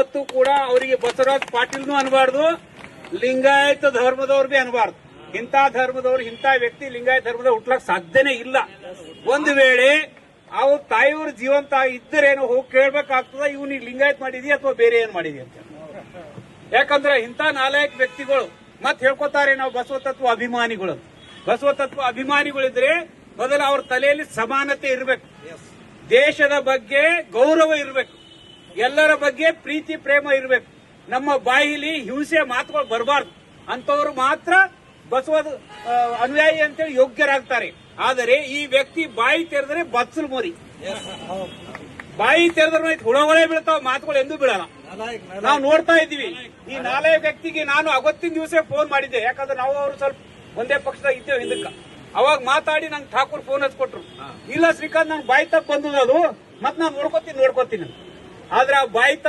ಯಾವತ್ತೂ ಕೂಡ ಅವರಿಗೆ ಬಸವರಾಜ್ ಪಾಟೀಲ್ನು ಅನ್ಬಾರ್ದು, ಲಿಂಗಾಯತ ಧರ್ಮದವ್ರು ಬಿ ಅನ್ಬಾರ್ದು. ಇಂಥ ಧರ್ಮದವ್ರು, ಇಂಥ ವ್ಯಕ್ತಿ ಲಿಂಗಾಯತ ಧರ್ಮದವ್ರು ಹುಟ್ಲಕ್ ಸಾಧ್ಯನೇ ಇಲ್ಲ. ಒಂದು ವೇಳೆ ಅವ್ರ ತಾಯಿಯವರು ಜೀವಂತ ಇದ್ದರೇನೋ ಹೋಗಿ ಕೇಳ್ಬೇಕಾಗ್ತದ, ಇವನಿಗೆ ಲಿಂಗಾಯತ್ ಮಾಡಿದ್ಯಾ ಅಥವಾ ಬೇರೆ ಏನ್ ಮಾಡಿದ್ಯಾ ಅಂತ. ಯಾಕಂದ್ರೆ ಇಂಥ ನಾಲಾಯಕ ವ್ಯಕ್ತಿಗಳು ಮತ್ ಹೇಳ್ಕೊತಾರೆ ನಾವು ಬಸವ ತತ್ವ ಅಭಿಮಾನಿಗಳು. ಬಸವ ತತ್ವ ಅಭಿಮಾನಿಗಳಿದ್ರೆ ಮೊದಲು ಅವ್ರ ತಲೆಯಲ್ಲಿ ಸಮಾನತೆ ಇರಬೇಕು, ದೇಶದ ಬಗ್ಗೆ ಗೌರವ ಇರಬೇಕು, ಎಲ್ಲರ ಬಗ್ಗೆ ಪ್ರೀತಿ ಪ್ರೇಮ ಇರಬೇಕು. ನಮ್ಮ ಬಾಯಿಲಿ ಹಿಂಸೆ ಮಾತುಗಳು ಬರಬಾರ್ದು. ಅಂತವರು ಮಾತ್ರ ಬಸವ ಅನುಯಾಯಿ ಅಂತೇಳಿ ಯೋಗ್ಯರಾಗ್ತಾರೆ. ಆದರೆ ಈ ವ್ಯಕ್ತಿ ಬಾಯಿ ತೆರೆದ್ರೆ ಬಚ್ಚಲು ಮರಿ, ಬಾಯಿ ತೆರೆದ್ರೆ ಹುಳಗಳೇ ಬೀಳ್ತಾವ, ಮಾತುಗಳು ಎಂದೂ ಬೀಳಲ್ಲ. ನಾವು ನೋಡ್ತಾ ಇದ್ದೀವಿ. ಈ ನಾಲ್ಕು ವ್ಯಕ್ತಿಗೆ ನಾನು ಅವತ್ತಿನ ದಿವಸ ಫೋನ್ ಮಾಡಿದ್ದೆ, ಯಾಕಂದ್ರೆ ನಾವು ಅವರು ಸ್ವಲ್ಪ ಒಂದೇ ಪಕ್ಷದಾಗ ಇದ್ದೇವೆ ಹಿಂದಕ್ಕ. ಅವಾಗ ಮಾತಾಡಿ ನಂಗೆ ಠಾಕೂರ್ ಫೋನ್ ಹಚ್ಕೊಟ್ರು. ಇಲ್ಲ ಶ್ರೀಕಾಂತ್, ನಂಗೆ ಬಾಯಿ ತಪ್ಪು ಬಂದದ ಅದು, ಮತ್ ನಾನು ನೋಡ್ಕೋತೀನಿ. ಆದ್ರೆ ಆ ಬಾಯಿ ತಪ್ಪು